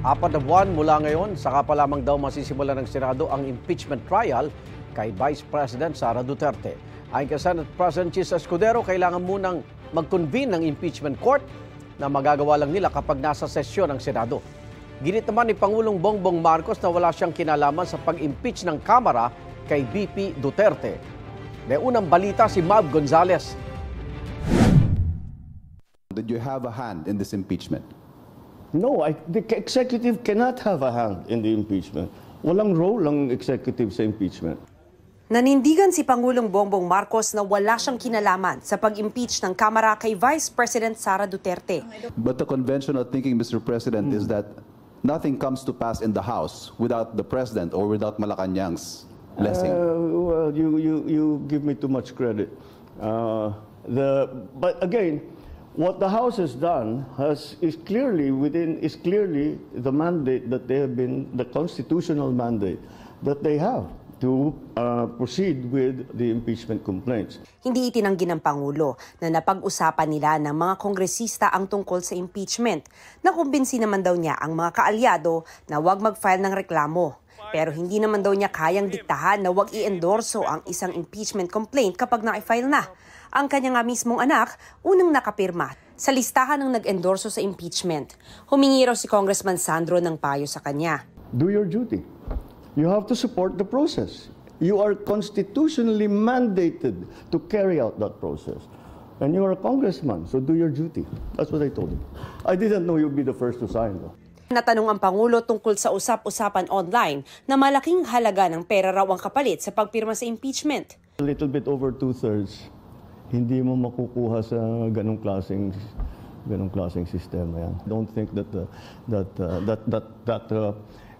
4 na buwan mula ngayon, saka pa lamang daw masisimula ng Senado ang impeachment trial kay Vice President Sara Duterte. Ayon kay Senate President Chis Escudero, kailangan munang mag-convene ng impeachment court na magagawa lang nila kapag nasa sesyon ng Senado. Ginit naman ni Pangulong Bongbong Marcos na wala siyang kinalaman sa pag-impeach ng Kamara kay VP Duterte. May unang balita si Mav Gonzalez. Did you have a hand in this impeachment? No, the executive cannot have a hand in the impeachment. Walang role ang executive sa impeachment. Nanindigan si Pangulong Bongbong Marcos na wala siyang kinalaman sa pag-impeach ng Kamara kay Vice President Sara Duterte. But the conventional thinking, Mr. President, is that nothing comes to pass in the House without the President or without Malacanang's blessing. Well, you give me too much credit. But again, what the House has done is clearly the mandate that they have been, the constitutional mandate that they have to proceed with the impeachment complaints. Hindi itinanggi ng Pangulo na napag-usapan nila ng mga kongresista ang tungkol sa impeachment. Nakumbinsi naman daw niya ang mga kaalyado na huwag mag-file ng reklamo. Pero hindi naman daw niya kayang diktahan na huwag i-endorso ang isang impeachment complaint kapag na-file na. Ang kanya nga mismong anak, unang nakapirma sa listahan ng nag-endorso sa impeachment. Humingi raw si Congressman Sandro ng payo sa kanya. Do your duty. You have to support the process. You are constitutionally mandated to carry out that process. And you are a congressman, so do your duty. That's what I told him. I didn't know you'd be the first to sign, though. Natanong ang Pangulo tungkol sa usap-usapan online na malaking halaga ng pera raw ang kapalit sa pagpirma sa impeachment. A little bit over 2/3, hindi mo makukuha sa ganong klaseng sistema yan. Don't think that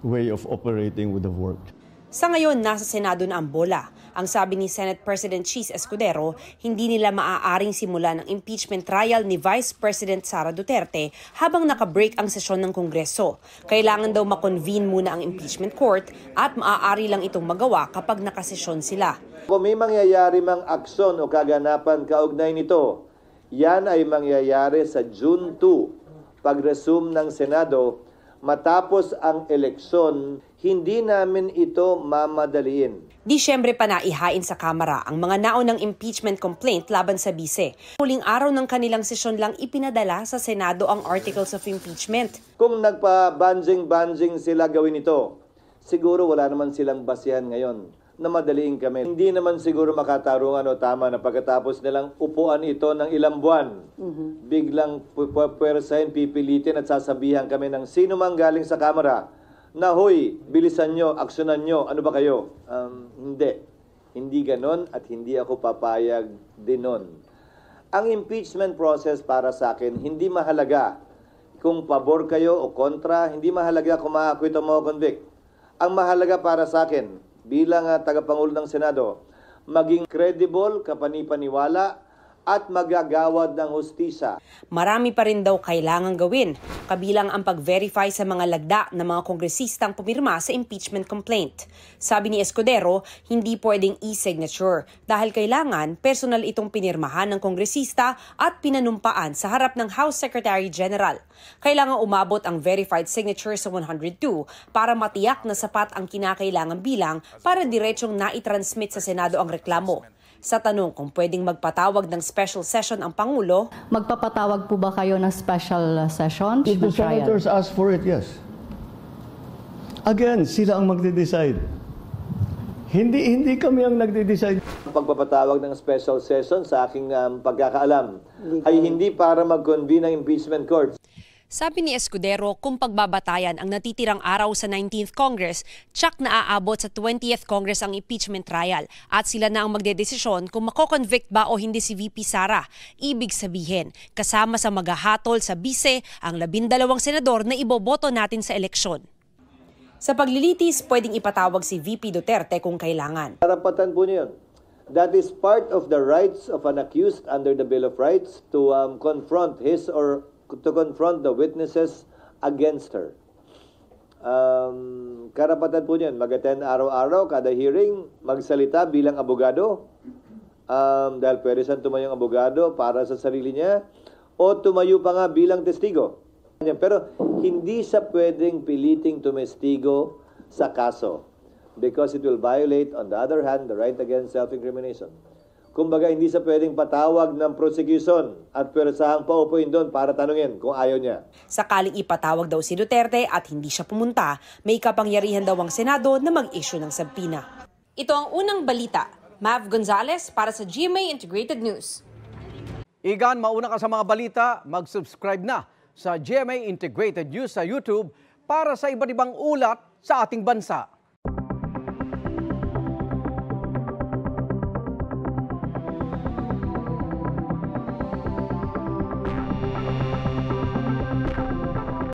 way of operating would have worked. Sa ngayon, nasa Senado na ang bola. Ang sabi ni Senate President Chis Escudero, hindi nila maaaring simulan ang impeachment trial ni Vice President Sara Duterte habang naka-break ang sesyon ng Kongreso. Kailangan daw makonvene muna ang impeachment court at maaari lang itong magawa kapag nakasesyon sila. Kung may mangyayari mang aksyon o kaganapan kaugnay nito, yan ay mangyayari sa June 2, pag-resume ng Senado. Matapos ang eleksyon, hindi namin ito mamadaliin. Disyembre pa na ihain sa Kamara ang mga naunang impeachment complaint laban sa bise. Huling araw ng kanilang sesyon lang ipinadala sa Senado ang articles of impeachment. Kung nagpa-banjing sila gawin ito, siguro wala naman silang basihan ngayon na madaliin kami. Hindi naman siguro makatarungan o tama na pagkatapos nilang upuan ito ng ilang buwan. Biglang puwersahin, pipilitin at sasabihan kami ng sino mang galing sa Kamara na, hoy, bilisan nyo, aksyonan nyo, ano ba kayo? Hindi. Hindi ganon at hindi ako papayag din nun. Ang impeachment process para sa akin, hindi mahalaga kung pabor kayo o kontra, hindi mahalaga kung ma-acquit o ma-convict. Ang mahalaga para sa akin, bilang tagapangulo ng Senado, maging credible, kapanipaniwala, at magagawad ng hustisya. Marami pa rin daw kailangan gawin, kabilang ang pag-verify sa mga lagda ng mga kongresistang pumirma sa impeachment complaint. Sabi ni Escudero, hindi pwedeng e-signature dahil kailangan personal itong pinirmahan ng kongresista at pinanumpaan sa harap ng House Secretary General. Kailangan umabot ang verified signature sa 102 para matiyak na sapat ang kinakailangan bilang para diretsong naitransmit sa Senado ang reklamo. Sa tanong kung pwedeng magpatawag ng special session ang Pangulo, magpapatawag po ba kayo ng special session? If the senators ask for it, yes. Again, sila ang magde-decide. Hindi kami ang nagde-decide. Pagpapatawag ng special session sa aking pagkakaalam ay hindi para mag-convene ng impeachment court. sabi ni Escudero, kung pagbabatayan ang natitirang araw sa 19th Congress, tsak na aabot sa 20th Congress ang impeachment trial at sila na ang magdedesisyon kung mako-convict ba o hindi si VP Sara. Ibig sabihin, kasama sa maghahatol sa bise ang 12 senador na iboboto natin sa eleksyon. Sa paglilitis, pwedeng ipatawag si VP Duterte kung kailangan. Karapatan po niya. That is part of the rights of an accused under the Bill of Rights to confront his or to confront the witnesses against her. Karapatan po niyan, mag-attend araw-araw, kada hearing, magsalita bilang abogado. Dahil pwede siyang tumayong abogado para sa sarili niya, o tumayo pa nga bilang testigo. Pero hindi siya pwedeng piliting tumestigo sa kaso because it will violate, on the other hand, the right against self-incrimination. Kumbaga, hindi siya pwedeng patawag ng prosecution at pwersahang paupuin doon para tanungin kung ayaw niya. Sakaling ipatawag daw si Duterte at hindi siya pumunta, may kapangyarihan daw ang Senado na mag-issue ng subpoena. Ito ang unang balita. Mav Gonzalez para sa GMA Integrated News. Igan, mauna ka sa mga balita, mag-subscribe na sa GMA Integrated News sa YouTube para sa iba't ibang ulat sa ating bansa.